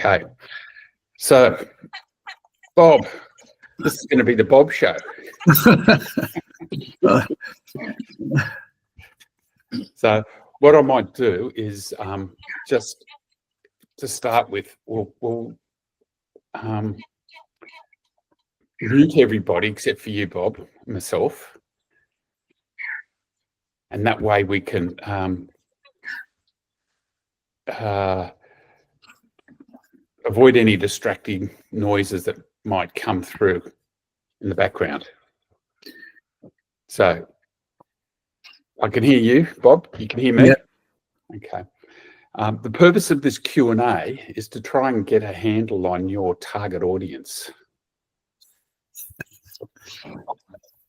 Okay. So, Bob, this is going to be the Bob show. So what I might do is just to start with, we'll mute everybody except for you, Bob, and myself. And that way we can avoid any distracting noises that might come through in the background. So I can hear you, Bob. You can hear me? Yep. Okay. The purpose of this Q&A is to try and get a handle on your target audience.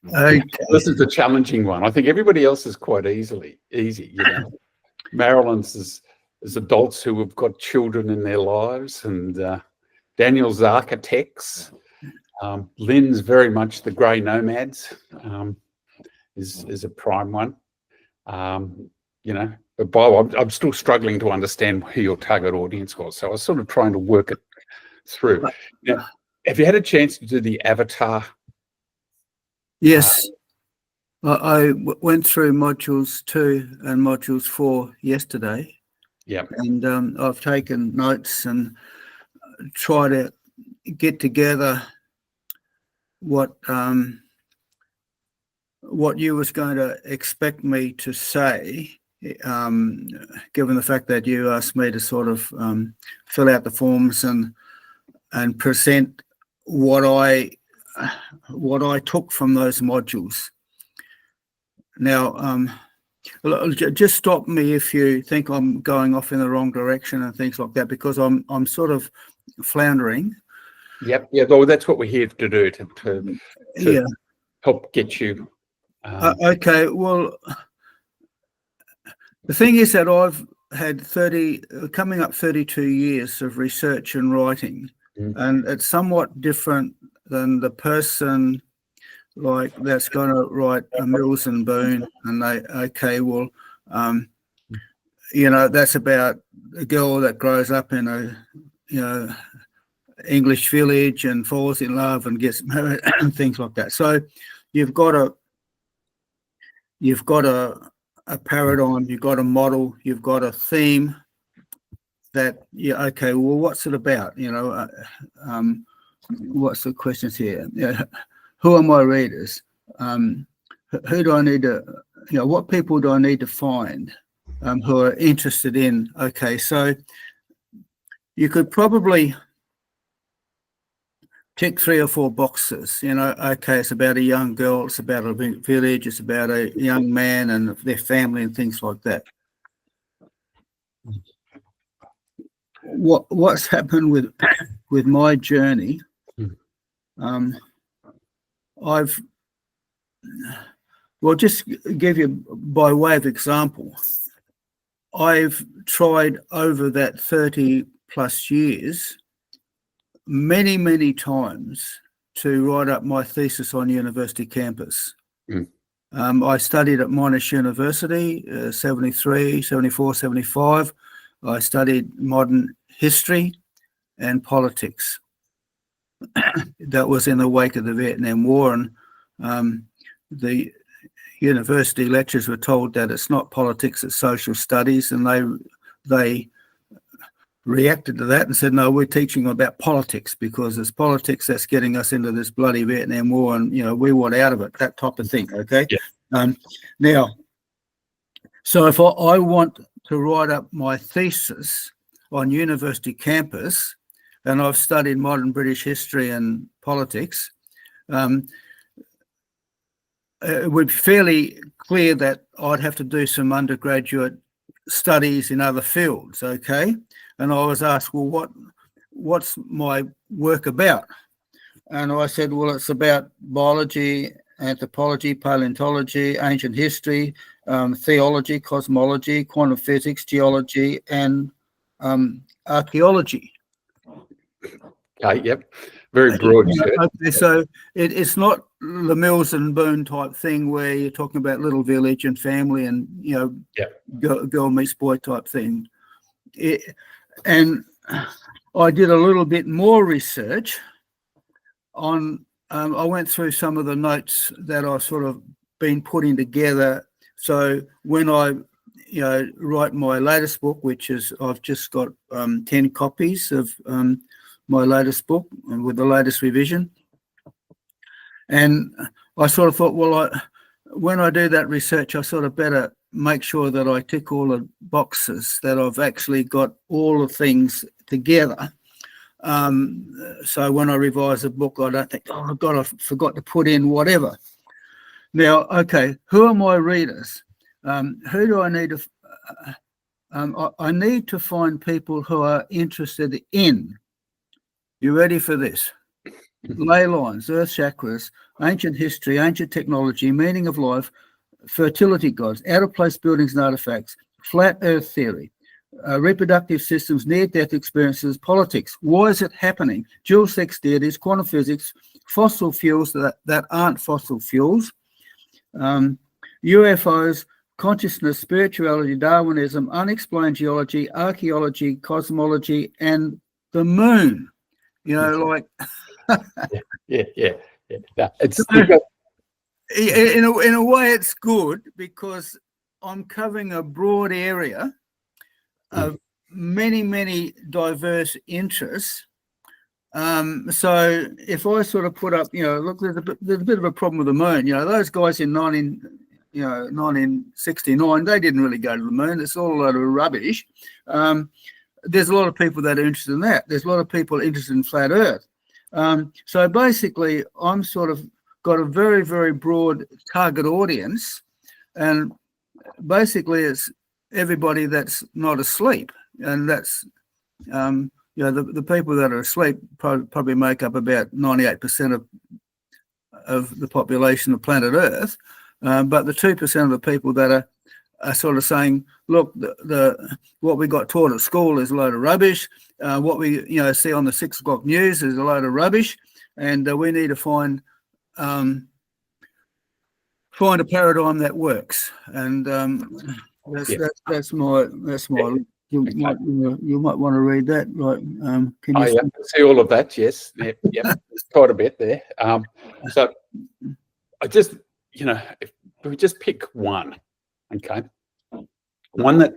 Okay. This is a challenging one. I think everybody else is quite easy. You know, Marilyn's is adults who have got children in their lives, and Daniel's architects. Lynn's very much the grey nomads. Is a prime one. You know, but Bob, I'm still struggling to understand who your target audience was. So I was sort of trying to work it through. Now, have you had a chance to do the avatar? Yes. I went through modules 2 and modules 4 yesterday. Yep. And I've taken notes and try to get together what you was going to expect me to say, given the fact that you asked me to sort of fill out the forms and present what I took from those modules. Now, just stop me if you think I'm going off in the wrong direction and things like that, because I'm sort of floundering. Yep. Yeah. Well, that's what we're here to do, to help get you. Okay. Well, the thing is that I've had coming up 32 years of research and writing, and it's somewhat different than the person like that's going to write a Mills and Boon, and you know, that's about a girl that grows up in a English village and falls in love and gets married and things like that. So you've got a paradigm, you've got a model, you've got a theme that well, what's it about? You know, what's the questions here? Who are my readers? Who do I need to, what people do I need to find who are interested in? Okay, so you could probably tick 3 or 4 boxes. Okay, it's about a young girl, it's about a village, it's about a young man and their family and things like that. What's happened with my journey? Just give you by way of example, I've tried over that 30 plus years many times to write up my thesis on university campus. I studied at Monash University, 73, 74, 75. I studied modern history and politics. That was in the wake of the Vietnam War, and the university lecturers were told that it's not politics, it's social studies, and they reacted to that and said, no, we're teaching about politics because it's politics that's getting us into this bloody Vietnam War, and we want out of it, that type of thing. Okay. Yeah. Now, so if I want to write up my thesis on university campus, and I've studied modern British history and politics, it would be fairly clear that I'd have to do some undergraduate studies in other fields, okay? And I was asked, well, what's my work about? And I said, well, it's about biology, anthropology, paleontology, ancient history, theology, cosmology, quantum physics, geology, and archaeology. Okay, yep. Very broad. Okay, so it's not the Mills and Boon type thing where you're talking about little village and family and, girl meets boy type thing. And I did a little bit more research on, I went through some of the notes that I've sort of been putting together. So when I, write my latest book, which is, I've just got 10 copies of my latest book with the latest revision. And I sort of thought, well, when I do that research, I sort of better make sure that I tick all the boxes, that I've actually got all the things together. So when I revise a book, I don't think, oh, God, I forgot to put in whatever. Now, okay, who are my readers? Who do I need to... I need to find people who are interested in... You ready for this? Ley lines, earth chakras, ancient history, ancient technology, meaning of life, fertility gods, out-of-place buildings and artifacts, flat earth theory, reproductive systems, near-death experiences, politics, why is it happening, dual sex deities, quantum physics, fossil fuels that aren't fossil fuels, UFOs, consciousness, spirituality, Darwinism, unexplained geology, archaeology, cosmology, and the moon. Like... Yeah. No, it's in a way, it's good because I'm covering a broad area of many diverse interests. So if I sort of put up, look, there's a bit of a problem with the moon. Those guys in 1969, they didn't really go to the moon. It's all a load of rubbish. There's a lot of people that are interested in that. There's a lot of people interested in flat Earth. So basically, I'm sort of got a very, very broad target audience, and basically it's everybody that's not asleep, and that's the people that are asleep probably make up about 98% of the population of planet Earth, but the 2% of the people that are sort of saying, look, what we got taught at school is a load of rubbish. What we see on the 6 o'clock news is a load of rubbish, and we need to find a paradigm that works. And that's my. You might want to read that, right? Can you see all of that? Yes. Yep. Quite a bit there. So I just, if we just pick one. Okay, one that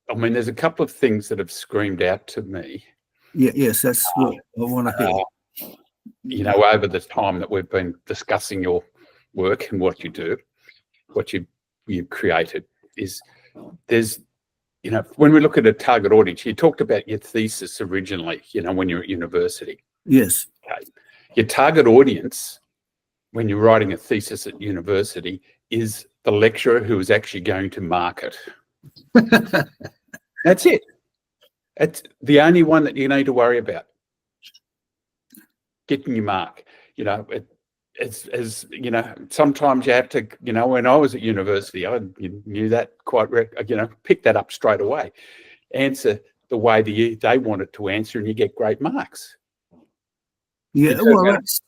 I mean, there's a couple of things that have screamed out to me. Yes, that's what I want to hear. Over the time that we've been discussing your work and what you do, what you've created, is there's, when we look at a target audience, you talked about your thesis originally, when you're at university. Yes. Okay. Your target audience, when you're writing a thesis at university, is the lecturer who is actually going to mark it. That's it. It's the only one that you need to worry about. Getting your mark. Sometimes you have to, when I was at university, I knew that quite, pick that up straight away. Answer the way they wanted to answer, and you get great marks. Yeah, well, that's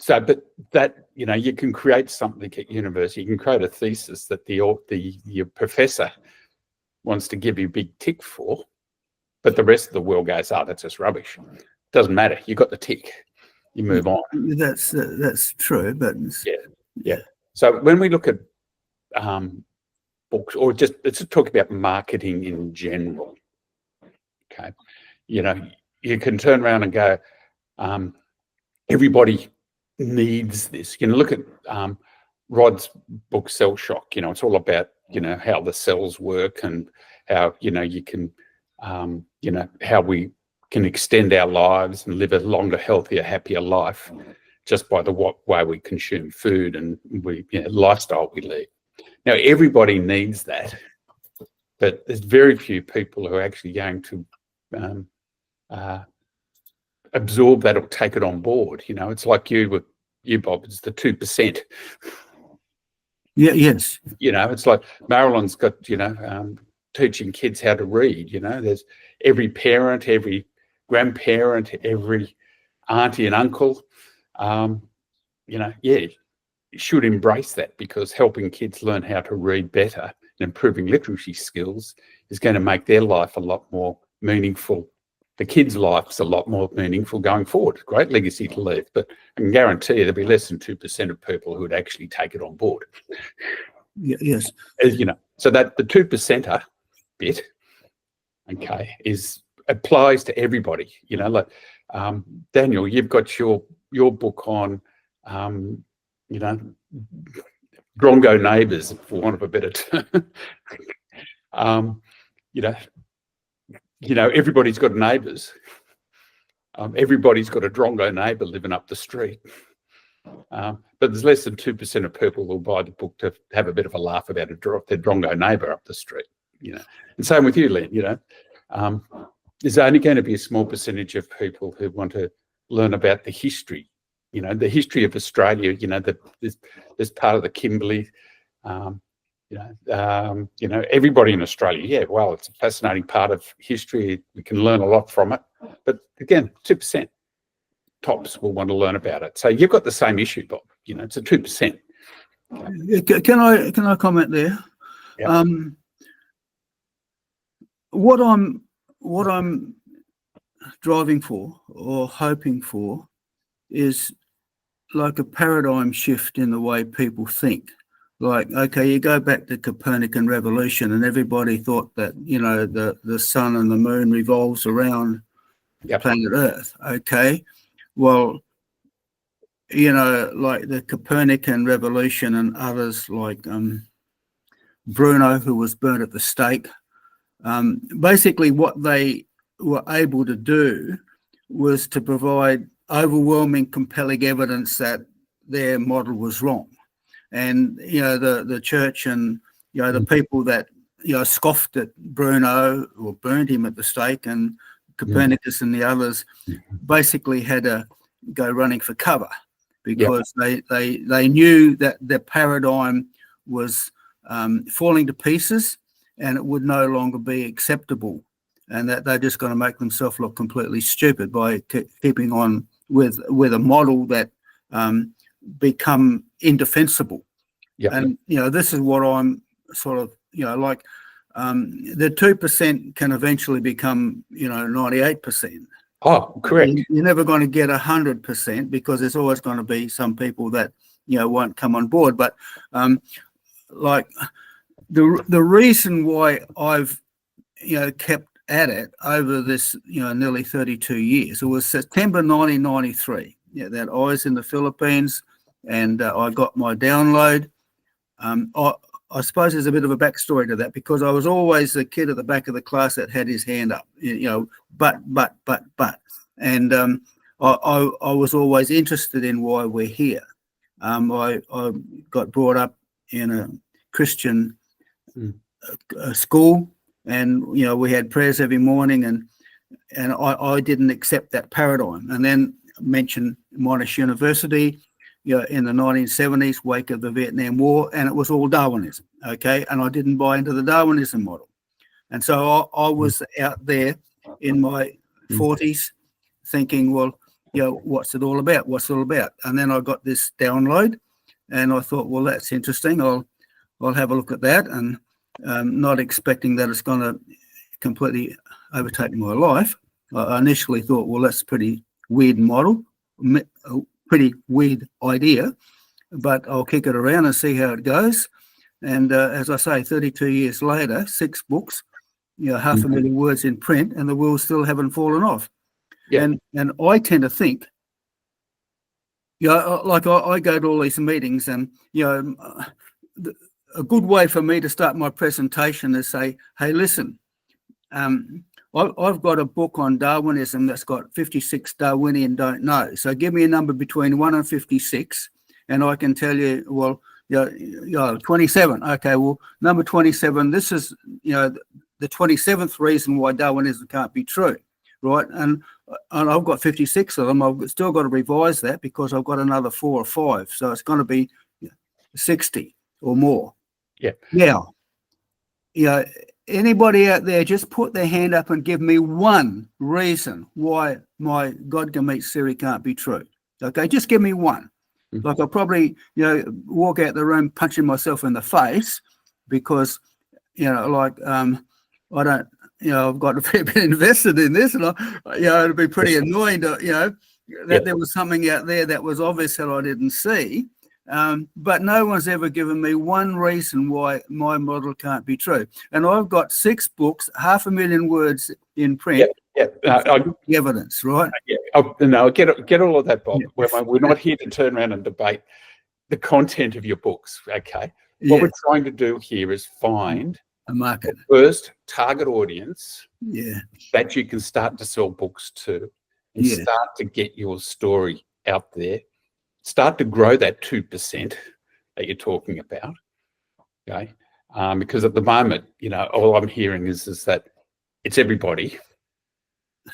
but that, you can create something at university. You can create a thesis that your professor wants to give you a big tick for, but the rest of the world goes, oh, that's just rubbish. Doesn't matter. You got the tick. You move on. That's true, but yeah. So when we look at books, or let's just talk about marketing in general. Okay, you can turn around and go, everybody needs this. Look at Rod's book Cell Shock. It's all about how the cells work and how you can how we can extend our lives and live a longer, healthier, happier life just by the way we consume food and lifestyle we lead. Now, everybody needs that, but there's very few people who are actually going to absorb that or take it on board. It's like you, Bob, it's the 2%. Yeah, yes. It's like Marilyn's got, teaching kids how to read. There's every parent, every grandparent, every auntie and uncle, should embrace that, because helping kids learn how to read better and improving literacy skills is going to make their life a lot more meaningful. The kids' life's a lot more meaningful going forward. Great legacy to leave, but I can guarantee you there'll be less than 2% of people who would actually take it on board. Yes. You know, so that the 2%er bit, okay, applies to everybody. You know, like Daniel, you've got your book on, you know, drongo neighbours, for want of a better term. You know, everybody's got neighbours. Everybody's got a drongo neighbour living up the street. But there's less than 2% of people who'll buy the book to have a bit of a laugh about their drongo neighbour up the street. You know, and same with you, Len. You know, there's only going to be a small percentage of people who want to learn about the history. You know, the history of Australia. You know, this part of the Kimberley. You know, everybody in Australia. Yeah, well, it's a fascinating part of history. We can learn a lot from it. But again, 2%. Tops will want to learn about it. So you've got the same issue, Bob. You know, it's a 2%. Can I comment there? Yep. What I'm driving for or hoping for is like a paradigm shift in the way people think. Like, okay, you go back to Copernican revolution, and everybody thought that, you know, the sun and the moon revolves around planet Earth. Okay. Well, you know, like the Copernican revolution and others like Bruno, who was burnt at the stake, basically what they were able to do was to provide overwhelming, compelling evidence that their model was wrong. And, you know, the church and, you know, the people that, you know, scoffed at Bruno or burned him at the stake, and Copernicus and the others basically had to go running for cover because they knew that their paradigm was falling to pieces and it would no longer be acceptable, and that they're just going to make themselves look completely stupid by keeping on with a model that become indefensible. And, you know, this is what I'm sort of, you know, like the 2% can eventually become, you know, 98%. Oh, correct. You're never going to get 100% because there's always going to be some people that, you know, won't come on board. But like the reason why I've, you know, kept at it over this, you know, nearly 32 years, it was September 1993. Yeah, that I was in the Philippines and I got my download. I suppose there's a bit of a backstory to that because I was always the kid at the back of the class that had his hand up, you know, but. And I was always interested in why we're here. I got brought up in a Christian school, and, you know, we had prayers every morning, and I didn't accept that paradigm. And then mentioned Monash University, you know, in the 1970s, wake of the Vietnam War, and it was all Darwinism, okay? And I didn't buy into the Darwinism model. And so I was out there in my 40s thinking, well, you know, what's it all about? What's it all about? And then I got this download and I thought, well, that's interesting. I'll have a look at that, and not expecting that it's going to completely overtake my life. I initially thought, well, that's a pretty weird model, pretty weird idea, but I'll kick it around and see how it goes. And as I say, 32 years later, 6 books, you know, 500,000 words in print, and the wheels still haven't fallen off. And I tend to think, you know, like I go to all these meetings, and, you know, a good way for me to start my presentation is say, hey, listen, I've got a book on Darwinism that's got 56 Darwinian don't know. So give me a number between 1 and 56, and I can tell you, well, you know, 27. Okay, well, number 27, this is, you know, the 27th reason why Darwinism can't be true, right? And I've got 56 of them. I've still got to revise that because I've got another 4 or 5. So it's going to be 60 or more. Yeah. Now, you know, anybody out there, just put their hand up and give me one reason why my God can meet Siri can't be true. Okay, just give me one. Like I'll probably, you know, walk out the room punching myself in the face because like I don't, I've got a fair bit invested in this, and it'd be pretty annoying to, that there was something out there that was obvious that I didn't see. But no one's ever given me one reason why my model can't be true. And I've got 6 books, 500,000 words in print. Evidence, right? No, get all of that, Bob. We're not here to turn around and debate the content of your books, okay? What we're trying to do here is find a market, the first target audience that you can start to sell books to, and start to get your story out there. Start to grow that 2% that you're talking about, okay? Because at the moment, all I'm hearing is that it's everybody,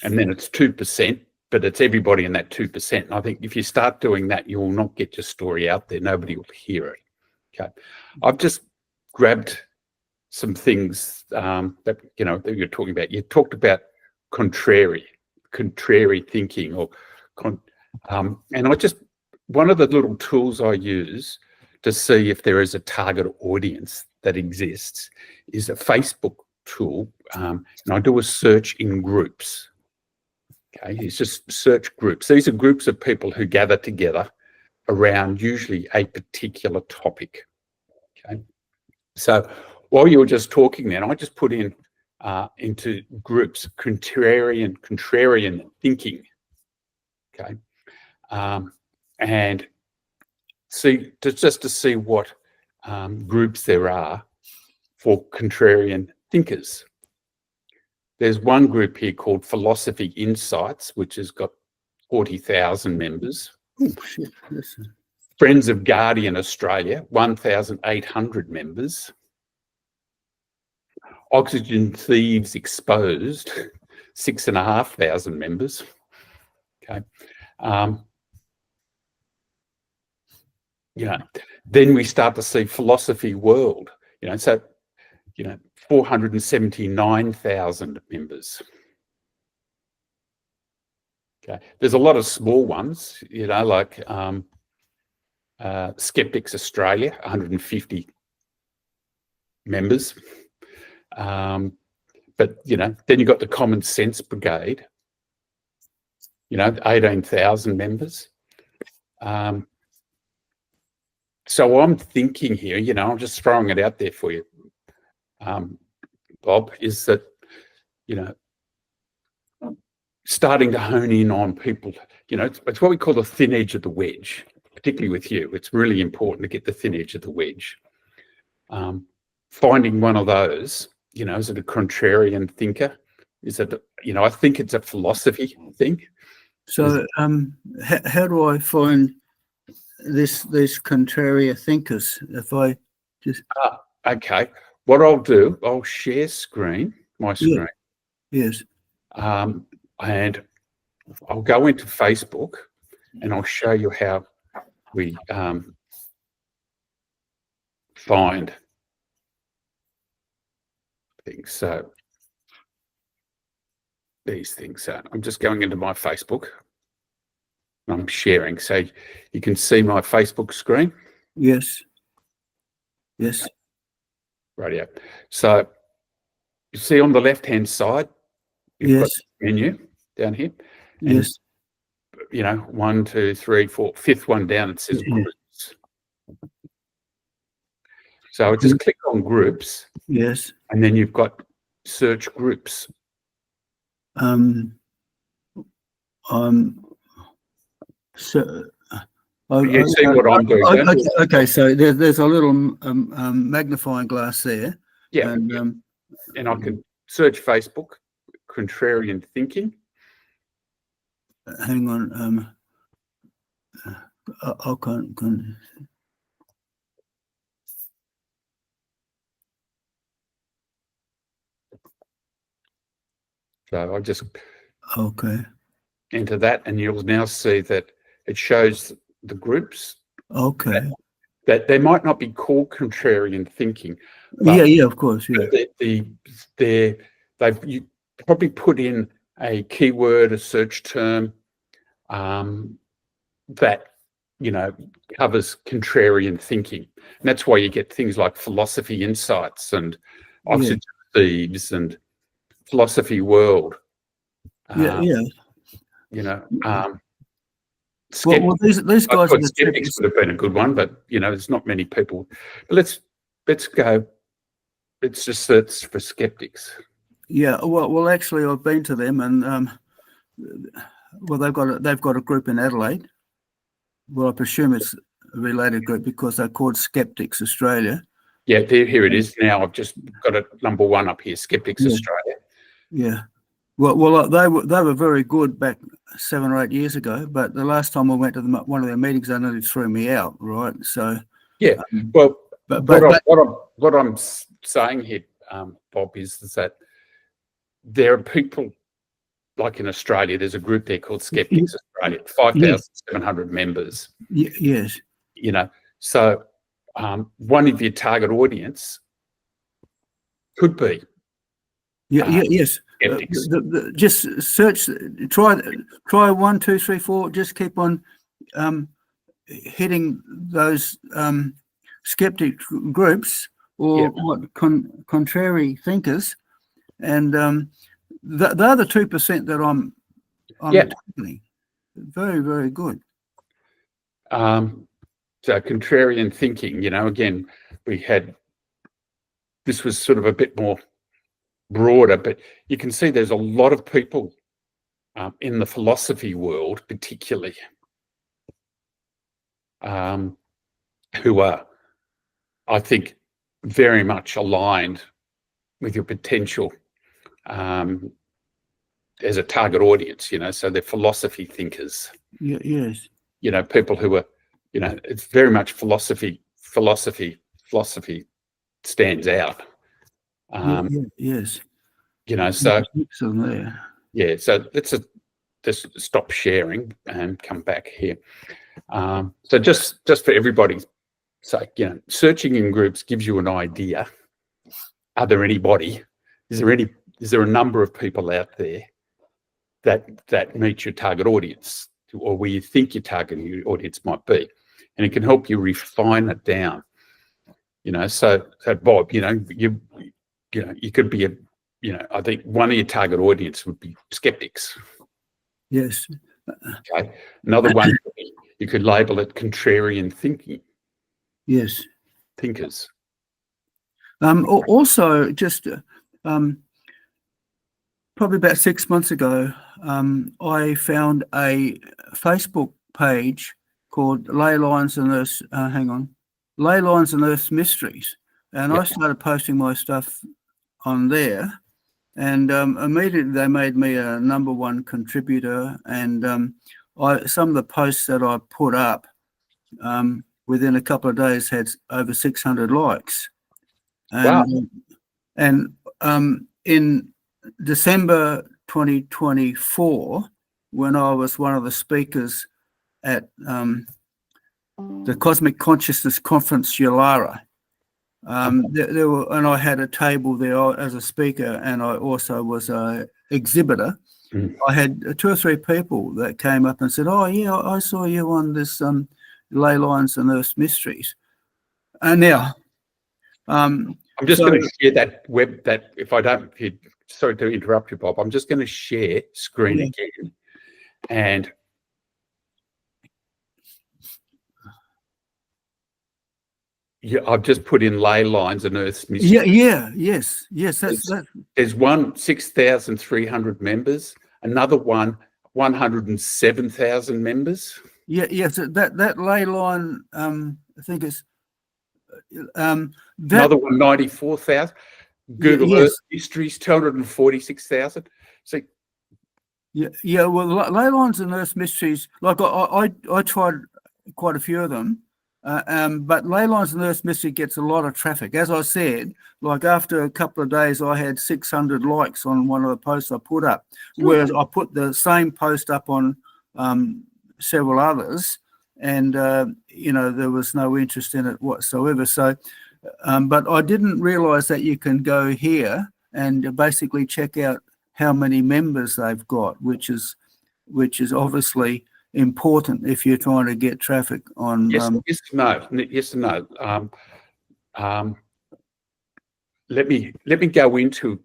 and then it's 2%, but it's everybody in that 2%. And I think if you start doing that, you will not get your story out there. Nobody will hear it, okay? I've just grabbed some things that you're talking about. You talked about contrary thinking, and one of the little tools I use to see if there is a target audience that exists is a Facebook tool, and I do a search in groups. Okay, it's just search groups. These are groups of people who gather together around usually a particular topic. Okay, so while you were just talking then, I just put in into groups contrarian thinking. Okay, and just to see what groups there are for contrarian thinkers. There's one group here called Philosophy Insights, which has got 40,000 members. Oh, shit. Listen. Friends of Guardian Australia, 1,800 members. Oxygen Thieves Exposed, 6,500 members. Okay. Then we start to see Philosophy World, 479,000 members. Okay, there's a lot of small ones, like Skeptics Australia, 150 members. But then you've got the Common Sense Brigade, 18,000 members. So I'm thinking here, I'm just throwing it out there for you, Bob, is that, starting to hone in on people, it's what we call the thin edge of the wedge, particularly with you. It's really important to get the thin edge of the wedge. Finding one of those, is it a contrarian thinker? Is it, I think it's a philosophy thing. So how do I find these contrarian thinkers? If I just... Okay. What I'll do, I'll share my screen. Yes. And I'll go into Facebook and I'll show you how we find things. So these things. I'm just going into my Facebook. I'm sharing, so you can see my Facebook screen. Yes. Yes. Radio. So you see on the left-hand side, you've got the menu down here. And, 1, 2, 3, 4, fifth one down, it says groups. So I just click on groups. Yes. And then you've got search groups. So you see what I'm doing. Okay, so there's a little magnifying glass there. Yeah. And I can search Facebook, contrarian thinking. Hang on. I can't. So I just enter that, and you'll now see that it shows the groups. Okay. That they might not be called contrarian thinking. Yeah, of course. Yeah. You probably put in a keyword, a search term that covers contrarian thinking, and that's why you get things like Philosophy Insights and Oxygen Thieves and Philosophy World. Yeah. Well, these guys are the skeptics would have been a good one, but there's not many people. But let's go. Let's just search for skeptics. Yeah. Well, actually, I've been to them, and they've got a group in Adelaide. Well, I presume it's a related group because they're called Skeptics Australia. Yeah, here it is now. I've just got it number 1 up here, Skeptics Australia. Yeah. Well, they were very good back 7 or 8 years ago, but the last time I went to one of their meetings, they nearly threw me out. Right. So. Yeah. Well, what I'm saying here, Bob, is that there are people like in Australia. There's a group there called Skeptics Australia, 5,700 members. Yes. So one of your target audience could be. Yes. Skeptics. Just search. Try 1, 2, 3, 4. Just keep on hitting those skeptic groups or contrary thinkers, and they're the 2% that I'm tackling. Very, very good. So contrarian thinking, again, this was sort of a bit more broader, but you can see there's a lot of people in the philosophy world, particularly, who are, I think, very much aligned with your potential as a target audience, so they're philosophy thinkers. Yes. People who are, it's very much philosophy stands out. Yes. So there. Yeah, so let's just stop sharing and come back here. So just for everybody's sake, searching in groups gives you an idea. Are there anybody? Is there a number of people out there that meet your target audience, or where you think your target audience might be, and it can help you refine it down. So Bob, you could be I think one of your target audience would be skeptics. Yes. Okay. Another one, you could label it contrarian thinking. Yes. Thinkers. Also, just probably about 6 months ago, I found a Facebook page called Ley Lines and Earth's Ley Lines and Earth's Mysteries, and I started posting my stuff on there, and immediately they made me a #1 contributor, and some of the posts that I put up within a couple of days had over 600 likes. And, wow. And in December 2024, when I was one of the speakers at the Cosmic Consciousness Conference, Yulara, there were, and I had a table there as a speaker, and I also was an exhibitor. I had 2 or 3 people that came up and said, "Oh yeah, I saw you on this Ley Lines and Earth's Mysteries." And now, I'm just going to share that sorry to interrupt you, Bob. I'm just going to share screen again, and I've just put in Ley Lines and Earth's Mysteries. Yes. There's one 6,300 members, another one 107,000 members. Yes. That Ley Line, I think it's another one 94,000. Google Earth Mysteries 246,000. So well, Ley Lines and Earth Mysteries, like I tried quite a few of them. But Ley Lines and Earth Mystery gets a lot of traffic. As I said, like after a couple of days, I had 600 likes on one of the posts I put up, whereas I put the same post up on several others, and there was no interest in it whatsoever. So, but I didn't realise that you can go here and basically check out how many members they've got, which is obviously important if you're trying to get traffic on. Yes and no. let me go into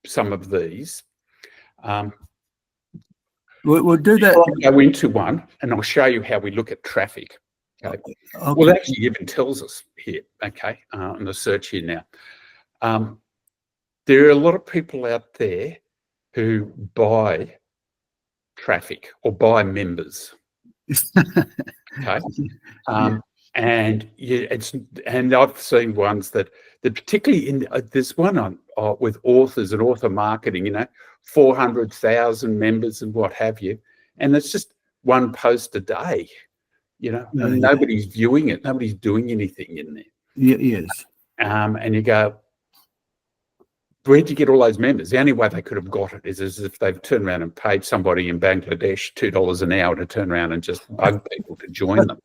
some of these. We'll do that. I'll go into one, and I'll show you how we look at traffic. Okay. Well, it actually even tells us here. Okay, on the search here now. There are a lot of people out there who buy traffic or buy members. Okay. And I've seen ones that particularly in there's one on with authors and author marketing, 400,000 members and what have you, and it's just one post a day, and nobody's viewing it, nobody's doing anything in there. Yes. And you go, where'd you get all those members? The only way they could have got it is as if they've turned around and paid somebody in Bangladesh $2 an hour to turn around and just bug people to join them.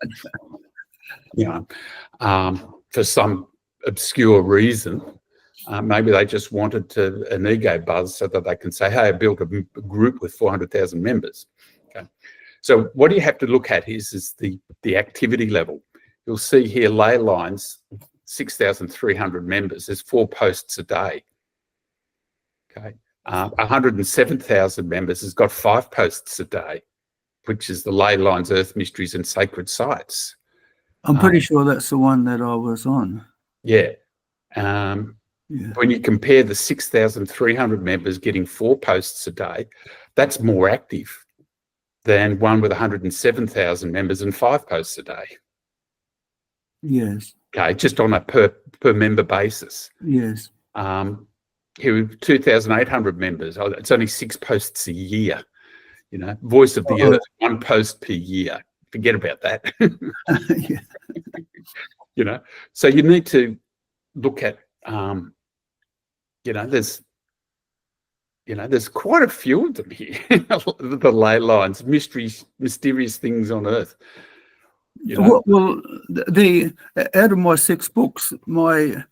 For some obscure reason. Maybe they just wanted an ego buzz so that they can say, hey, I built a group with 400,000 members. Okay. So what you have to look at is the activity level. You'll see here ley lines, 6,300 members. There's 4 posts a day. Okay. 107,000 members has got 5 posts a day, which is the ley lines, earth mysteries and sacred sites. I'm pretty sure that's the one that I was on. Yeah. When you compare the 6,300 members getting 4 posts a day, that's more active than one with 107,000 members and 5 posts a day. Yes. Okay, just on a per member basis. Yes. Here with 2,800 members, it's only 6 posts a year. Voice of the Earth, 1 post per year. Forget about that. So you need to look at, there's quite a few of them here. The ley lines, mysterious things on Earth. Well, out of my 6 books, my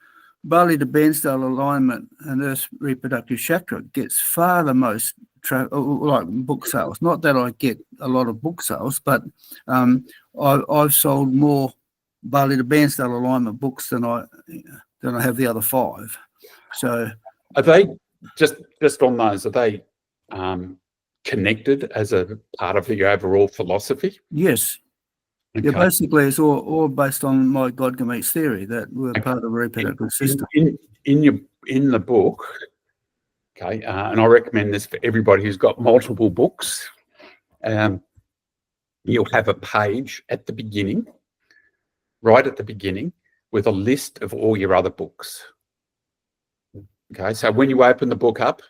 Bali to Bairnsdale alignment and Earth's reproductive chakra gets far the most book sales. Not that I get a lot of book sales, but I've sold more Bali to Bairnsdale alignment books than I have the other 5. So are they just on those? Are they connected as a part of your overall philosophy? Yes. Okay. Yeah, basically, it's all based on my God Gametes theory that we're part of the reproductive system. In the book, okay, and I recommend this for everybody who's got multiple books. You'll have a page at the beginning, right at the beginning, with a list of all your other books. Okay, so when you open the book up,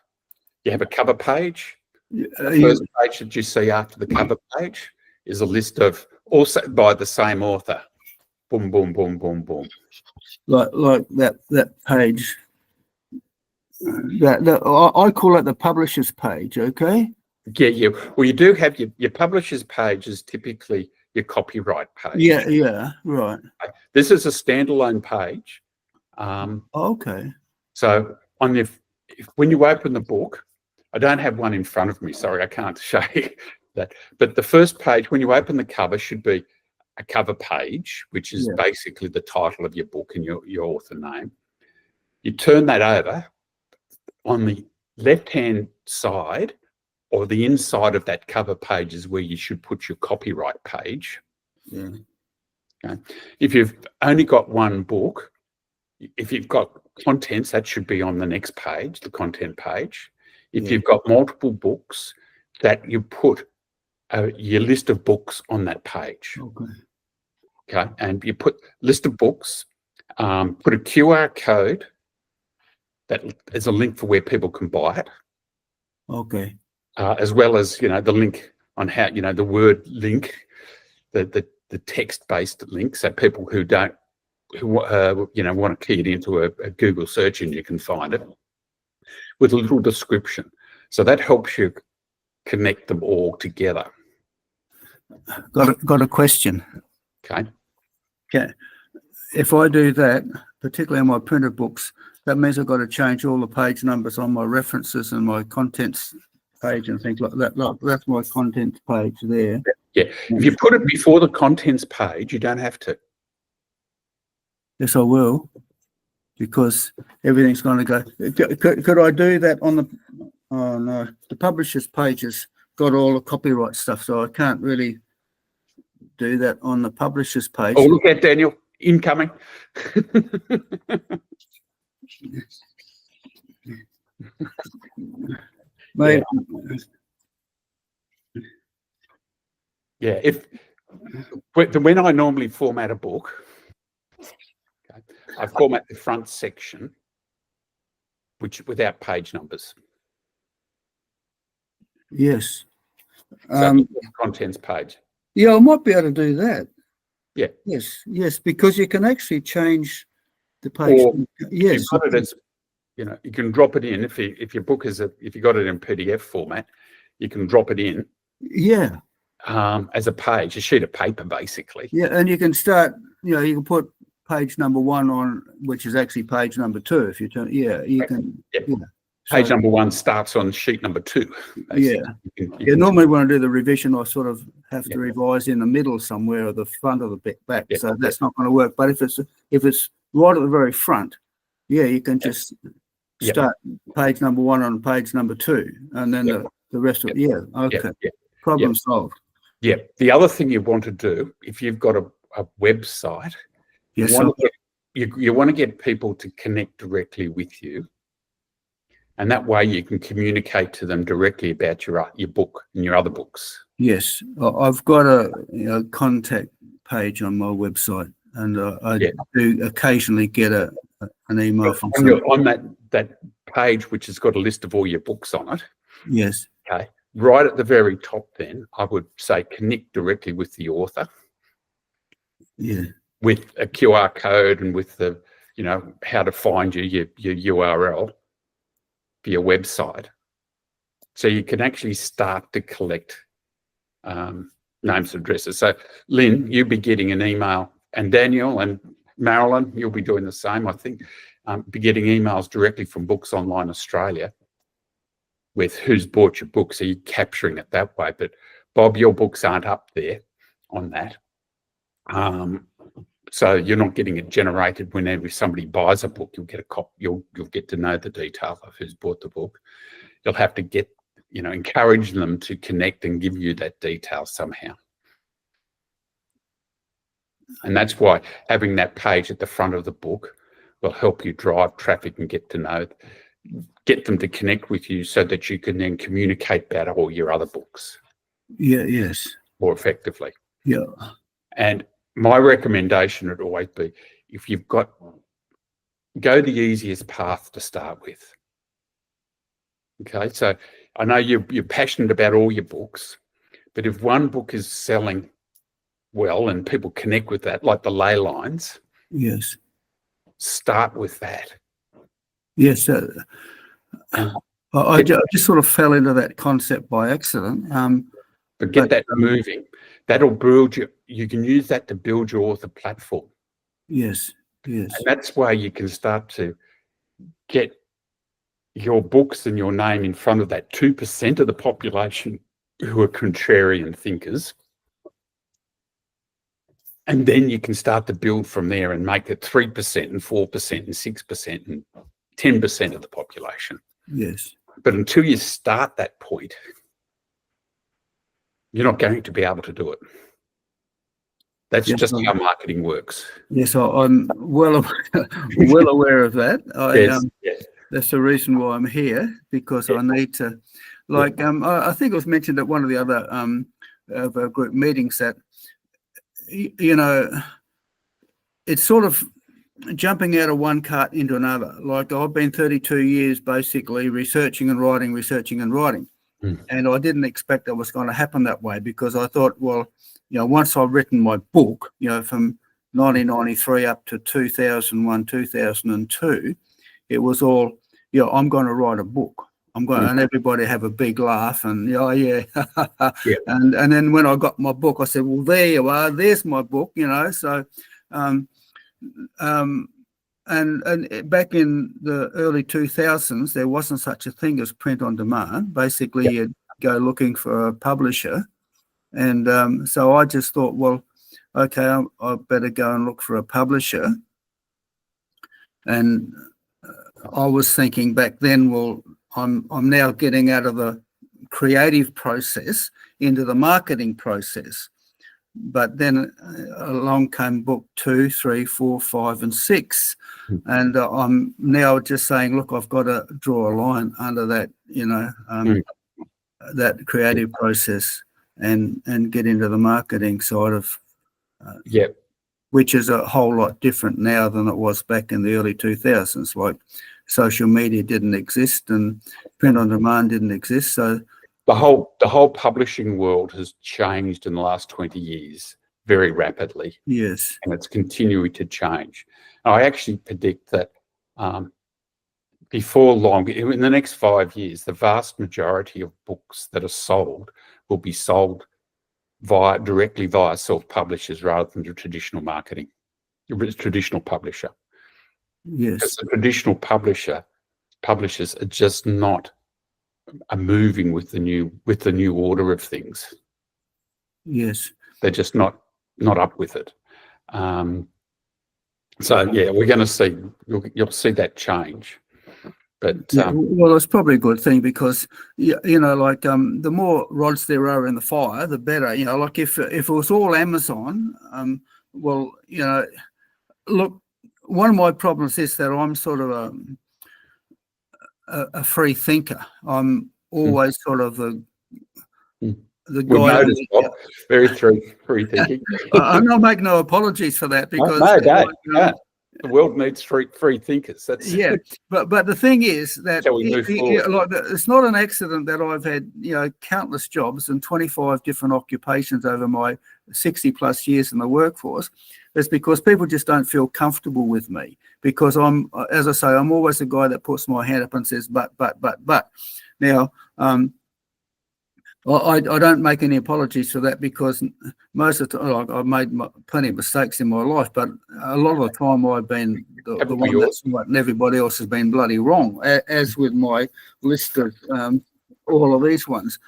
you have a cover page. The first page that you see after the cover page is a list of, also by the same author. Boom, boom, boom, boom, boom. Like that page. I call it the publisher's page, okay? Yeah. Well, you do have your publisher's page is typically your copyright page. Yeah, right. This is a standalone page. Okay. So when you open the book, I don't have one in front of me. Sorry, I can't show you that. But the first page, when you open the cover, should be a cover page, which is basically the title of your book and your author name. You turn that over. On the left-hand side or the inside of that cover page is where you should put your copyright page. Yeah. Okay. If you've only got one book, if you've got contents, that should be on the next page, the content page. If you've got multiple books, that you put your list of books on that page. Okay. And you put list of books, put a QR code that is a link for where people can buy it. Okay. As well as, the link on how, the word link, the text-based link, so people who want to key it into a Google search engine, you can find it with a little description. So that helps you connect them all together. Got a question. Okay. If I do that, particularly on my printed books, that means I've got to change all the page numbers on my references and my contents page and things like that. Look, that's my contents page there. Yeah. If you put it before the contents page, you don't have to. Yes, I will. because everything's going to go. Could I do that on the? Oh no, the publisher's page has got all the copyright stuff, so I can't really do that on the publisher's page. Oh, look at Daniel incoming. Maybe. Yeah, when I normally format a book, okay, I format the front section, which without page numbers. Yes. So contents page. Yeah, I might be able to do that. Yeah. Yes, because you can actually change the page. Or yes. you've got it as, you can drop it in if your book is if you got it in PDF format, you can drop it in. Yeah. As a page, a sheet of paper, basically. Yeah, and you can start. You can put page number 1 on, which is actually page number 2. If you turn, you can. Yep. Yeah. Page number 1 starts on sheet number 2. Basically. Yeah. Normally, when I do the revision, I sort of have to revise in the middle somewhere, or the front of the back. Yep. So that's not going to work. But if it's right at the very front, you can just start page number 1 on page number 2, and then the rest of it. Yeah. Okay. Problem solved. Yeah. The other thing you want to do, if you've got a website, you want to get people to connect directly with you, and that way you can communicate to them directly about your book and your other books. Yes, I've got a contact page on my website, and I do occasionally get an email from on that page, which has got a list of all your books on it. Yes. Okay. Right at the very top, then I would say connect directly with the author. Yeah. With a QR code and with the, how to find your URL for your website. So you can actually start to collect names and addresses. So Lynn, you'll be getting an email, and Daniel and Marilyn, you'll be doing the same, I think, be getting emails directly from Books Online Australia with who's bought your book, so you're capturing it that way. But Bob, your books aren't up there on that. So you're not getting it generated whenever somebody buys a book. You'll get a copy. You'll get to know the detail of who's bought the book. You'll have to encourage them to connect and give you that detail somehow. And that's why having that page at the front of the book will help you drive traffic and get them to connect with you, so that you can then communicate about all your other books. Yeah. Yes. More effectively. Yeah. And my recommendation would always be, if you've go the easiest path to start with. Okay, so I know you're passionate about all your books, but if one book is selling well and people connect with that, like the ley lines, yes, start with that. Yes, I just sort of fell into that concept by accident. But get that moving. That'll build you. You can use that to build your author platform. Yes. And that's why you can start to get your books and your name in front of that 2% of the population who are contrarian thinkers. And then you can start to build from there and make it 3% and 4% and 6% and 10% of the population. Yes. But until you start that point, you're not going to be able to do it. That's just how marketing works. Yes, I'm well aware of that. Yes. That's the reason why I'm here, because I need to, I think it was mentioned at one of the other of our group meetings that, it's sort of jumping out of one cart into another. Like, I've been 32 years basically researching and writing. And I didn't expect that was going to happen that way, because I thought, well, once I've written my book, from 1993 up to 2001, 2002, it was all, I'm going to write a book. I'm going, and everybody have a big laugh, and and then when I got my book, I said, well, there you are, there's my book, So, and back in the early 2000s, there wasn't such a thing as print on demand. Basically, you'd go looking for a publisher, and so I just thought, well, okay, I better go and look for a publisher. And I was thinking back then, well, I'm now getting out of the creative process into the marketing process. But then along came book 2, 3, 4, 5, and 6. And I'm now just saying, look, I've got to draw a line under that, that creative process and get into the marketing side of which is a whole lot different now than it was back in the early 2000s. Like social media didn't exist and print on demand didn't exist. So the whole publishing world has changed in the last 20 years very rapidly. Yes. And it's continuing to change. I actually predict that before long, in the next 5 years, the vast majority of books that are sold will be sold directly via self-publishers rather than the traditional marketing, traditional publisher. Yes. Because the traditional publishers are just not moving with the new order of things. Yes. They're just not up with it. So yeah, we're going to see, you'll see that change. But well, it's probably a good thing because like the more rods there are in the fire, the better. Like if it was all Amazon, well, look, one of my problems is that I'm sort of a free thinker. I'm always sort of the guy. Noticed, Bob, very free thinking. I'll make no apologies for that because no. The world needs free thinkers. That's but the thing is that it's not an accident that I've had countless jobs and 25 different occupations over my 60 plus years in the workforce. It's because people just don't feel comfortable with me because I'm, as I say, I'm always the guy that puts my hand up and says but. Now I don't make any apologies for that because most of the time I've made plenty of mistakes in my life, but a lot of the time I've been the one that's right and everybody else has been bloody wrong, as with my list of all of these ones.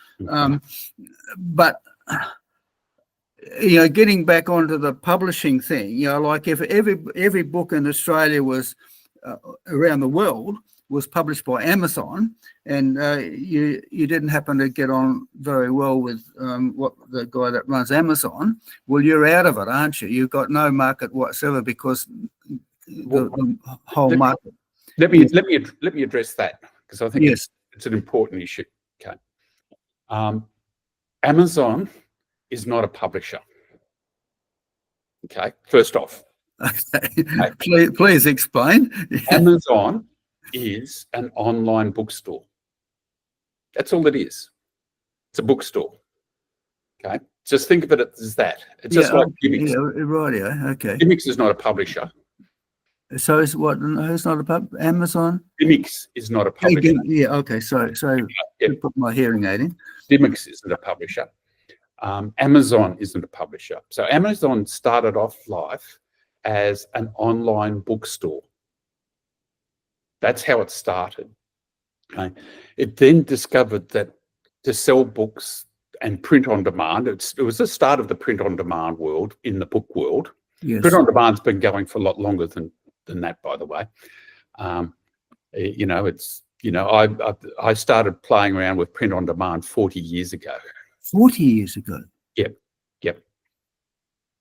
But getting back onto the publishing thing, like if every book in Australia was around the world was published by Amazon, and you didn't happen to get on very well with what the guy that runs Amazon, well, you're out of it, aren't you? You've got no market whatsoever because the whole market. Let me address that because I think it's an important issue. Okay, Amazon is not a publisher. Okay, first off. Okay. Please explain. Amazon is an online bookstore. That's all it is. It's a bookstore. Okay, just think of it as that. It's just like Gimmicks. Okay. Gimmicks is not a publisher. So is what? Who's not a Amazon? Gimmicks is not a publisher. Okay. So put my hearing aid in. Gimmicks isn't a publisher. Amazon isn't a publisher. So Amazon started off life as an online bookstore. That's how it started. Okay. It then discovered that to sell books and print on demand, it was the start of the print on demand world in the book world. Yes. Print on demand's been going for a lot longer than that, by the way. I started playing around with print on demand 40 years ago. 40 years ago? Yep.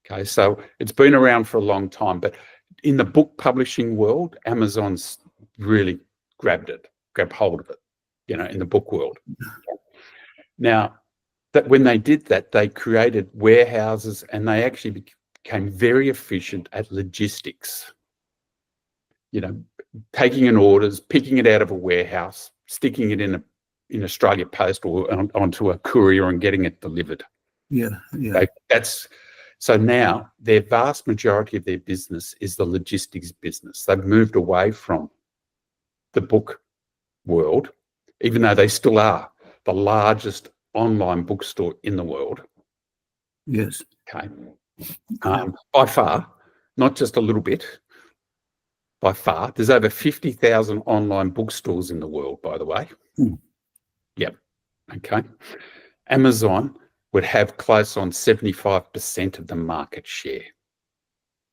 Okay, so it's been around for a long time, but in the book publishing world, Amazon's really grabbed hold of it, in the book world. Now, that when they did that, they created warehouses and they actually became very efficient at logistics. Taking in orders, picking it out of a warehouse, sticking it in Australia Post or onto a courier and getting it delivered. Yeah. So now their vast majority of their business is the logistics business. They've moved away from the book world, even though they still are the largest online bookstore in the world. Yes. Okay. By far, not just a little bit. By far, there's over 50,000 online bookstores in the world, by the way. Yep. Okay. Amazon would have close on 75% of the market share.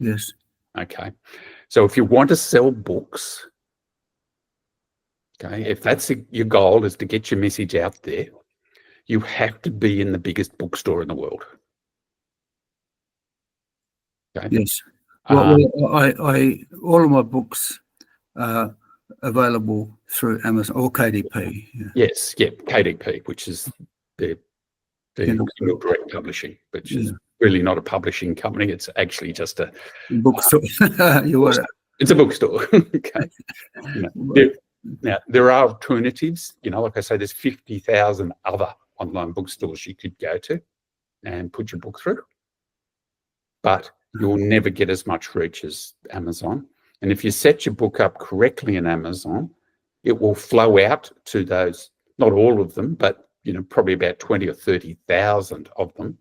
Yes. Okay. So if you want to sell books, okay, if that's your goal is to get your message out there, you have to be in the biggest bookstore in the world. Okay. Yes. Well, I all of my books are available through Amazon or KDP. Yeah. Yes, yeah, KDP, which is the Kindle direct publishing, which is really not a publishing company. It's actually just a bookstore. It's a bookstore. Okay. Now there are alternatives. Like I say, there's 50,000 other online bookstores you could go to and put your book through, but you'll never get as much reach as Amazon. And if you set your book up correctly in Amazon, it will flow out to those, not all of them, but probably about 20 or 30,000 of them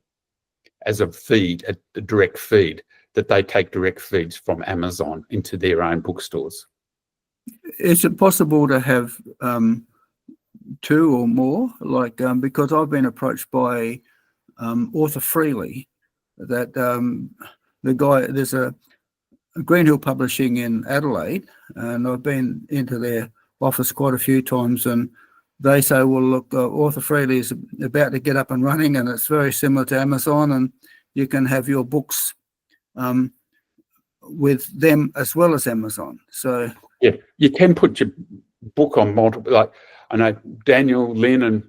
as a feed, a direct feed, that they take direct feeds from Amazon into their own bookstores. Is it possible to have two or more? Because I've been approached by Author Freely, that the guy, there's a Greenhill Publishing in Adelaide, and I've been into their office quite a few times, and they say, well, look, Author Freely is about to get up and running, and it's very similar to Amazon, and you can have your books with them as well as Amazon. So yeah, you can put your book on multiple, like I know Daniel, Lynn and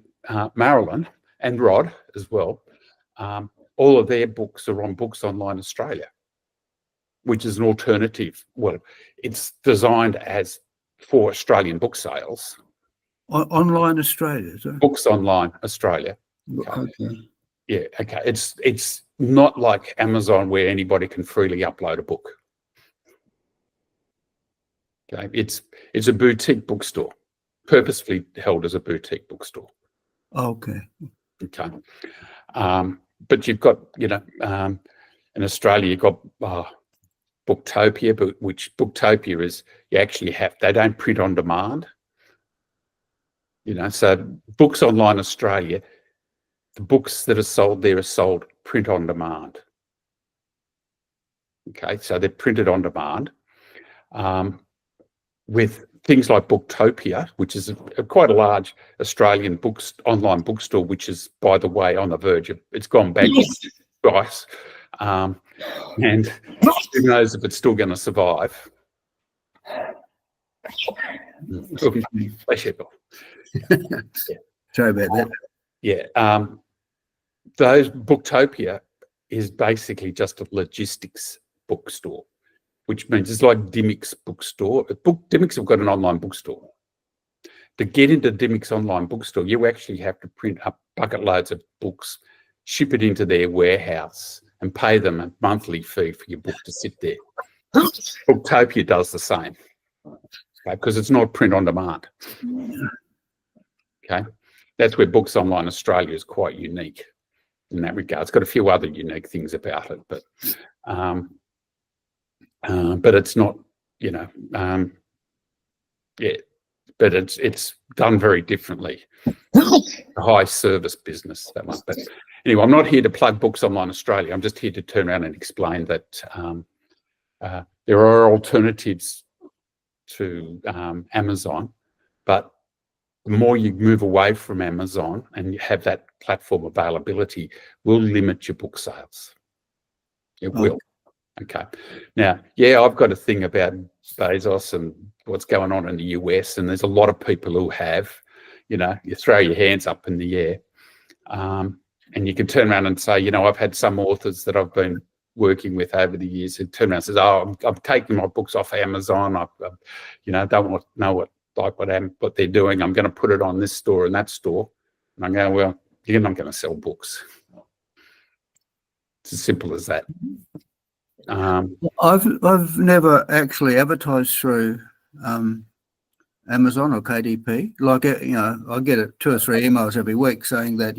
Marilyn and Rod as well, all of their books are on Books Online Australia, which is an alternative. Well, it's designed as for Australian book sales. Online Australia, is it? Books Online Australia. Okay. Yeah, okay. It's not like Amazon where anybody can freely upload a book. Okay, it's a boutique bookstore, purposefully held as a boutique bookstore. Okay. Okay. But you've got, in Australia, you've got Booktopia, but which Booktopia is, you actually have, they don't print on demand. So Books Online Australia, the books that are sold there are sold print on demand. Okay, so they're printed on demand. With things like Booktopia, which is quite a large Australian online bookstore, which is, by the way, on the verge of, it's gone back twice. And who knows if it's still going to survive. Sorry about that. Yeah. Those Booktopia is basically just a logistics bookstore, which means it's like Dimick's bookstore. Dimick's have got an online bookstore. To get into Dimick's online bookstore, you actually have to print up bucket loads of books, ship it into their warehouse, and pay them a monthly fee for your book to sit there. Booktopia does the same, because it's not print on demand. Okay, that's where Books Online Australia is quite unique in that regard. It's got a few other unique things about it, but it's not, but it's done very differently. A high service business, that one. But anyway, I'm not here to plug Books Online Australia. I'm just here to turn around and explain that there are alternatives to Amazon, but the more you move away from Amazon and you have that platform availability, will limit your book sales. It will. Okay. Now, yeah, I've got a thing about Bezos and what's going on in the US, and there's a lot of people who have, you throw your hands up in the air, and you can turn around and say, I've had some authors that I've been working with over the years who turn around and says, oh, I'm taking my books off Amazon. I don't want to know what they're doing. I'm going to put it on this store and that store. And I'm going, well, you're not going to sell books. It's as simple as that. I've never actually advertised through Amazon or KDP. Like, I get 2 or 3 emails every week saying that,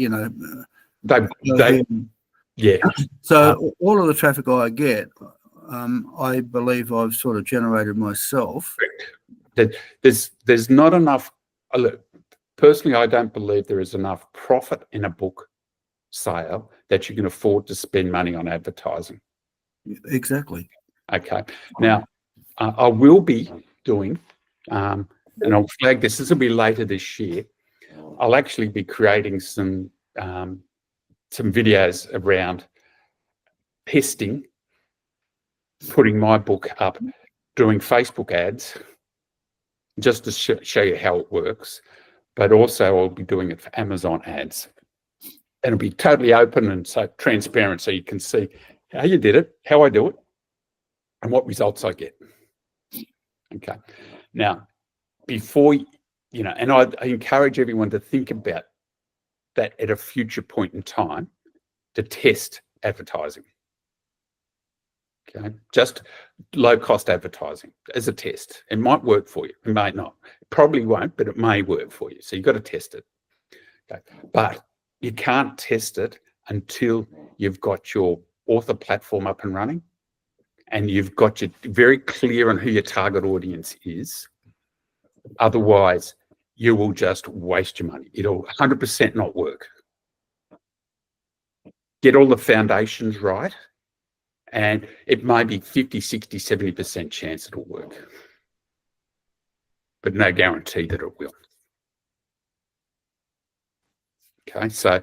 yeah. So all of the traffic I get, I believe I've sort of generated myself. There's not enough. Look, personally, I don't believe there is enough profit in a book sale that you can afford to spend money on advertising. Exactly. Okay. Now, I will be doing, and I'll flag this will be later this year. I'll actually be creating some videos around testing, putting my book up, doing Facebook ads, just to show you how it works. But also I'll be doing it for Amazon ads. And it'll be totally open and so transparent, so you can see how you did it, how I do it, and what results I get. Okay. Now, before, and I encourage everyone to think about that at a future point in time to test advertising. Okay. Just low-cost advertising as a test. It might work for you. It may not. It probably won't, but it may work for you. So you've got to test it. Okay. But you can't test it until you've got your author platform up and running, and you've got your very clear on who your target audience is. Otherwise, you will just waste your money. It'll 100% not work. Get all the foundations right, and it may be 50, 60, 70% chance it'll work, but no guarantee that it will. Okay, so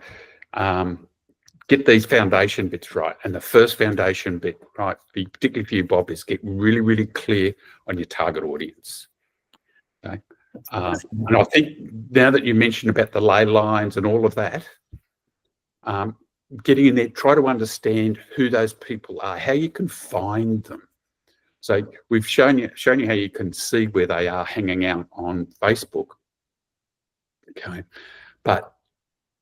get these foundation bits right. And the first foundation bit, right, particularly for you, Bob, is get really, really clear on your target audience. Okay. And I think now that you mentioned about the ley lines and all of that, getting in there, try to understand who those people are, how you can find them. So we've shown you how you can see where they are hanging out on Facebook. Okay, but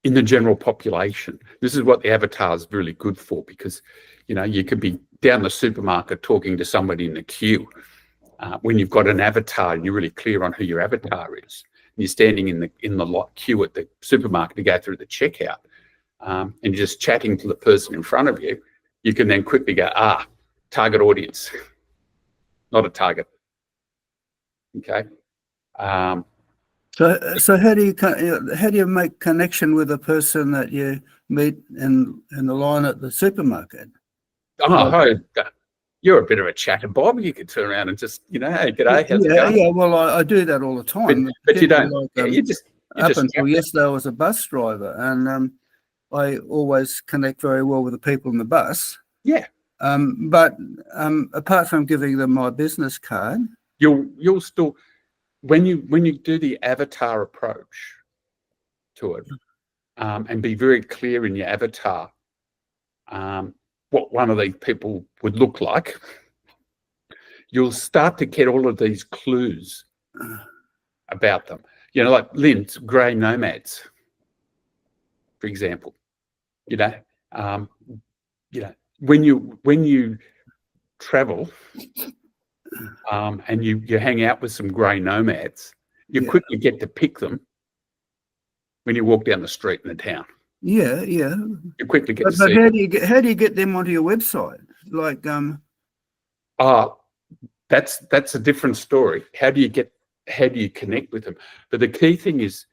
in the general population, this is what the avatar is really good for, because you could be down the supermarket talking to somebody in the queue. When you've got an avatar and you're really clear on who your avatar is, and you're standing in the lot queue at the supermarket to go through the checkout, and you're just chatting to the person in front of you, you can then quickly go, target audience, not a target. Okay. So how do you make connection with a person that you meet in the line at the supermarket? You're a bit of a chatter, Bob. You could turn around and just, hey, g'day, how's it going? Yeah, well, I do that all the time. But you don't. You just up until yesterday, I was a bus driver, and I always connect very well with the people in the bus. Yeah. But apart from giving them my business card, you'll still, when you do the avatar approach to it, and be very clear in your avatar, what one of these people would look like, you'll start to get all of these clues about them. Like Lynn's grey nomads, for example. When you travel and you hang out with some grey nomads, you quickly get to pick them when you walk down the street in the town. Yeah. You quickly get to but see how them. do you get them onto your website? Like that's a different story. How do you connect with them? But the key thing is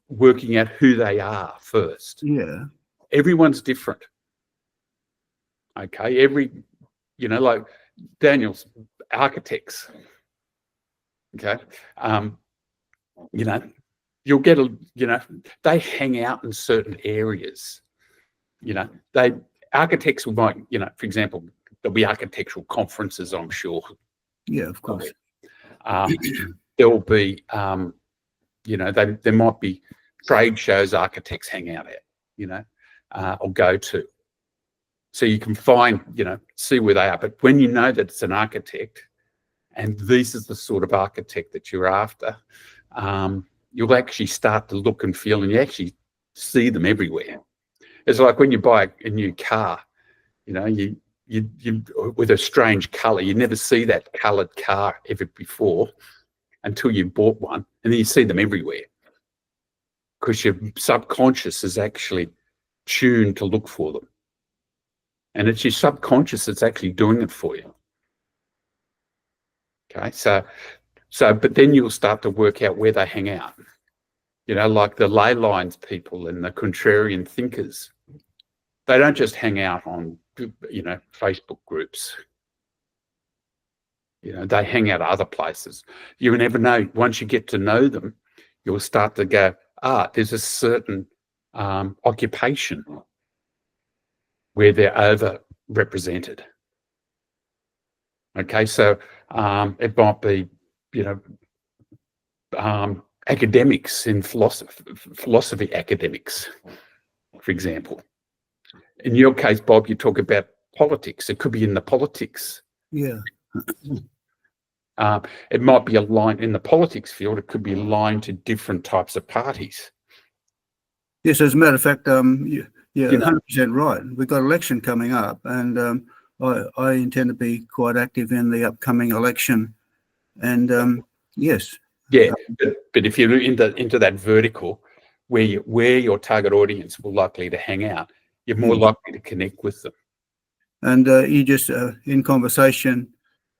working out who they are first. Yeah. Everyone's different. Okay. Like Daniel's architects. Okay. You'll get they hang out in certain areas. Architects might, for example, there'll be architectural conferences, I'm sure. Yeah, of course. There'll be, there might be trade shows architects hang out at, or go to. So you can find, see where they are. But when you know that it's an architect, and this is the sort of architect that you're after, you'll actually start to look and feel, and you actually see them everywhere. It's like when you buy a new car, you with a strange colour, you never see that coloured car ever before until you bought one, and then you see them everywhere because your subconscious is actually tuned to look for them. And it's your subconscious that's actually doing it for you. Okay, so but then you'll start to work out where they hang out. Like the ley lines people and the contrarian thinkers. They don't just hang out on, Facebook groups. They hang out other places. You never know. Once you get to know them, you'll start to go, there's a certain occupation where they're overrepresented. Okay, so it might be, academics in philosophy academics, for example. In your case, Bob, you talk about politics. It could be in the politics. Yeah. It might be aligned in the politics field. It could be aligned to different types of parties. Yes, as a matter of fact, you're 100% right. We've got election coming up, and I intend to be quite active in the upcoming election. And yes. Yeah, but if you're into that vertical where your target audience will likely to hang out, you're more likely to connect with them. And you just, in conversation,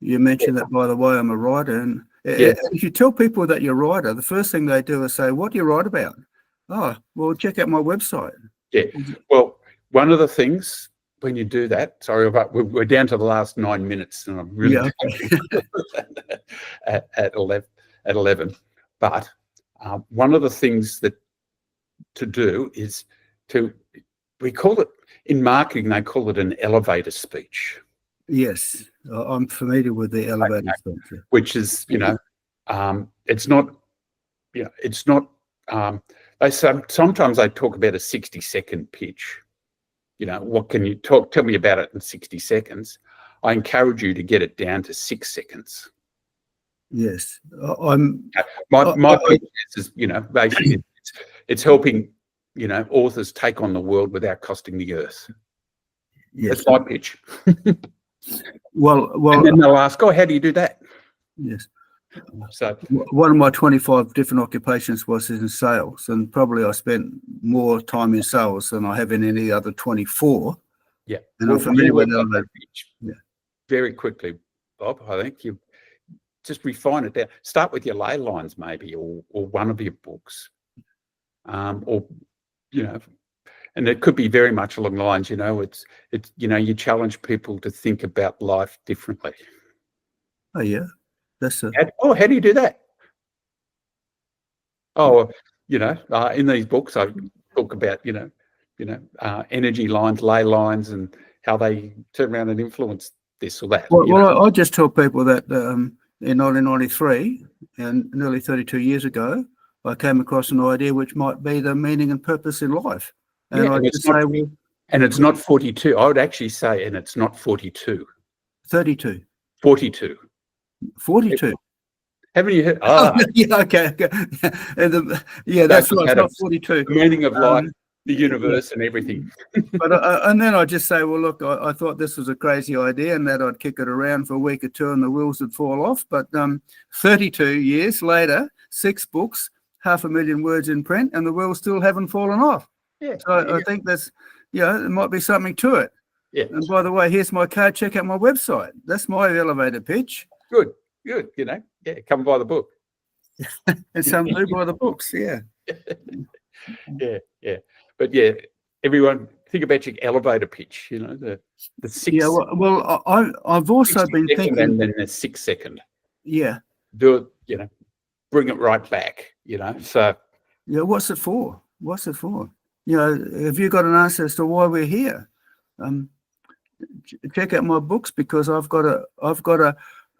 you mentioned that, by the way, I'm a writer. And if you tell people that you're a writer, the first thing they do is say, what do you write about? Oh, well, check out my website. Yeah. Well, one of the things when you do that, sorry, we're down to the last 9 minutes, and I'm really at 11. But one of the things to do is we call it, in marketing, they call it an elevator speech. Yes, I'm familiar with the elevator speech. Which is, it's not, sometimes they talk about a 60-second pitch. What can you tell me about it in 60 seconds? I encourage you to get it down to 6 seconds. Yes, my pitch is, basically it's helping, authors take on the world without costing the earth. Yes. That's my pitch. Well, and then they'll ask, how do you do that? Yes. So one of my 25 different occupations was in sales, and probably I spent more time in sales than I have in any other 24. Yeah. And I'm familiar with that. Yeah. Very quickly, Bob, I think you just refine it down. Start with your ley lines, maybe, or one of your books. And it could be very much along the lines, it's you challenge people to think about life differently. Oh yeah, that's how do you do that? In these books I talk about energy lines, ley lines, and how they turn around and influence this or that. Well, I just tell people that in 1993, and nearly 32 years ago, I came across an idea which might be the meaning and purpose in life. And it's not 42. I would actually say, and it's not 42. 32. 42. 42. Haven't you heard? Yeah, okay. And that's right. It's not 42. The meaning of life, the universe, and everything. But and then I just say, well, look, I thought this was a crazy idea, and that I'd kick it around for a week or two, and the wheels would fall off. But 32 years later, 6 books, 500,000 words in print, and the wheels still haven't fallen off. Yeah. So I think that's, there might be something to it. Yeah. And by the way, here's my card. Check out my website. That's my elevator pitch. Good. Come buy the book. And some do buy the books. Yeah. Yeah. But everyone think about your elevator pitch. The 6. Yeah. Well, I've also been thinking. And then the 6 second. Yeah. Do it. Bring it right back. So. Yeah. What's it for? Have you got an answer as to why we're here? Check out my books, because I've got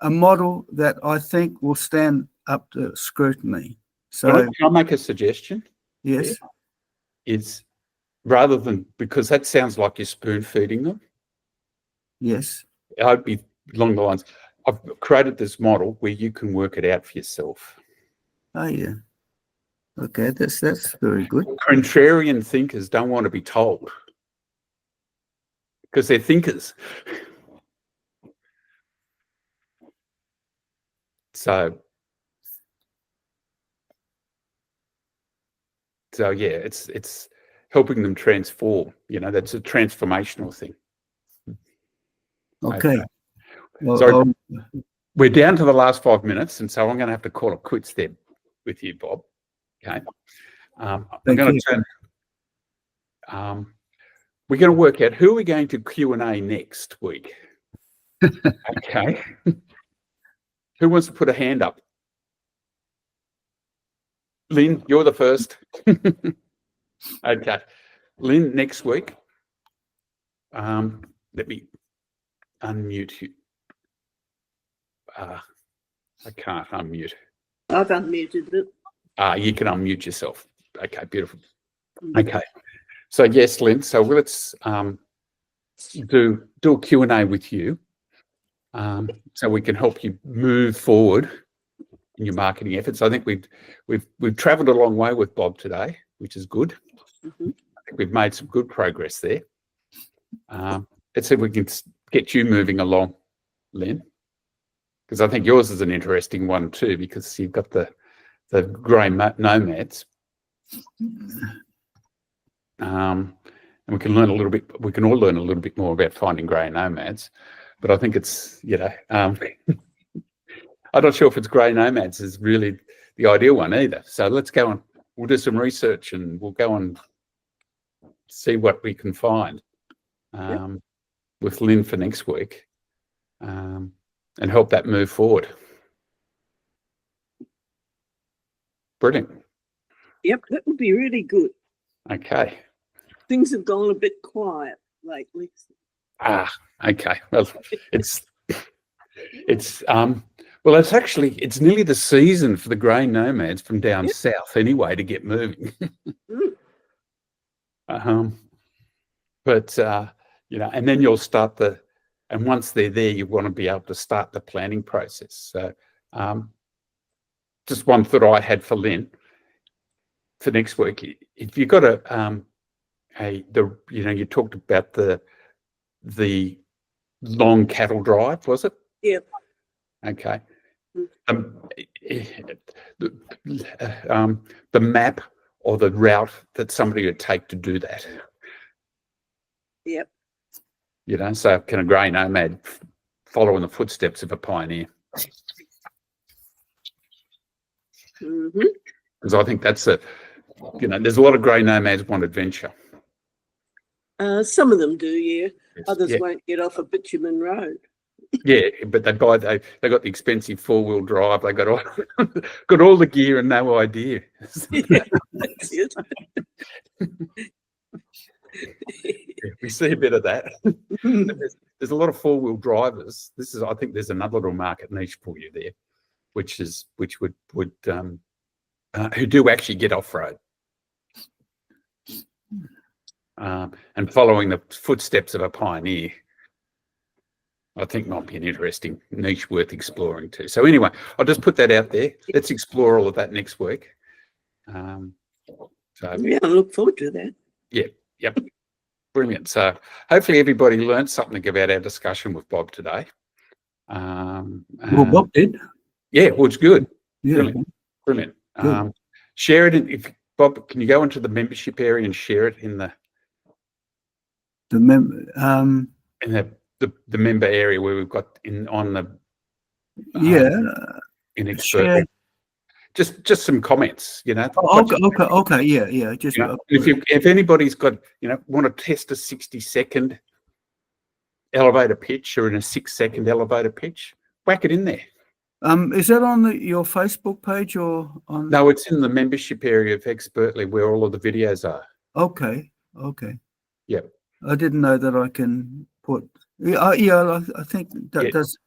a model that I think will stand up to scrutiny. So can I make a suggestion? Yes. Is rather than, because that sounds like you're spoon feeding them. Yes. I'd be along the lines, I've created this model where you can work it out for yourself. Oh yeah. Okay, that's very good. Contrarian thinkers don't want to be told, because they're thinkers. So yeah, it's helping them transform. That's a transformational thing. Okay. Well, so we're down to the last 5 minutes, and so I'm going to have to call it quits there with you, Bob. Okay. I'm going to turn. We're going to work out who we're going to Q&A next week. Okay. Who wants to put a hand up? Lynn, you're the first. Okay. Lynn, next week. Let me unmute you. I can't unmute. I've unmuted it. You can unmute yourself. Okay, beautiful. Okay. So yes, Lynn, so let's do a Q&A with you, so we can help you move forward in your marketing efforts. I think we've travelled a long way with Bob today, which is good. I think we've made some good progress there. Let's see if we can get you moving along, Lynn, because I think yours is an interesting one too, because you've got the grey nomads. And we can learn a little bit. We can all learn a little bit more about finding grey nomads, but I think it's I'm not sure if it's grey nomads is really the ideal one either. So let's go on. We'll do some research and we'll go and see what we can find with Lynn for next week, and help that move forward. Brilliant. Yep, that would be really good. Okay. Things have gone a bit quiet lately. Okay. Well, it's nearly the season for the grey nomads from down south anyway to get moving. But and then you'll start and once they're there, you want to be able to start the planning process. So just one thought I had for Lynn for next week. If you've got you talked about the long cattle drive, was it? Yeah. Okay. The map or the route that somebody would take to do that. Yep. So can a grey nomad follow in the footsteps of a pioneer? Because I think that's there's a lot of grey nomads want adventure. Some of them do, yeah. Others won't get off a bitumen road. Yeah, but they got the expensive 4-wheel drive. They got all the gear and no idea. Yeah, that's it. We see a bit of that. There's a lot of 4-wheel drivers. I think there's another little market niche for you there, which would who do actually get off road. And following the footsteps of a pioneer, I think might be an interesting niche worth exploring too. So anyway, I'll just put that out there. Let's explore all of that next week. I look forward to that. Yep. Brilliant. So hopefully everybody learned something about our discussion with Bob today. Well, Bob did. Yeah, well, it's good. Yeah. Brilliant. Share it. If Bob, can you go into the membership area and share it in the member area where we've got in expert. Just some comments, Okay, yeah. Just if anybody's got want to test a 60-second elevator pitch or in a 6-second elevator pitch, whack it in there. Is that on your Facebook page or on? No, it's in the membership area of Expertly where all of the videos are. Okay. Yep. I didn't know that I can put. I think that does.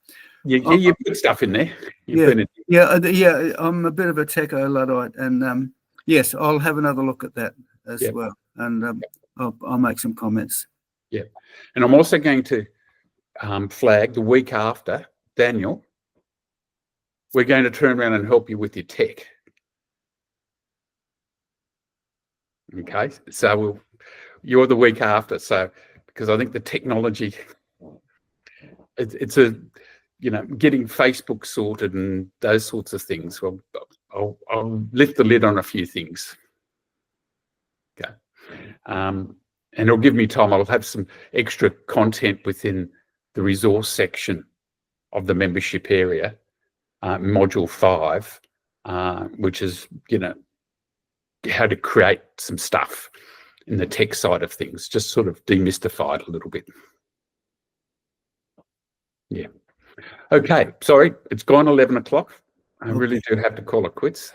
You put stuff in there. I'm a bit of a techo Luddite, and yes, I'll have another look at that as well, and I'll make some comments. Yeah, and I'm also going to flag the week after, Daniel. We're going to turn around and help you with your tech. Okay, so you're the week after, so because I think the technology, it's getting Facebook sorted and those sorts of things. Well, I'll lift the lid on a few things. Okay, and it'll give me time. I'll have some extra content within the resource section of the membership area, module 5, which is how to create some stuff in the tech side of things, just sort of demystified a little bit. Yeah. Okay, sorry, it's gone 11 o'clock. I really do have to call it quits.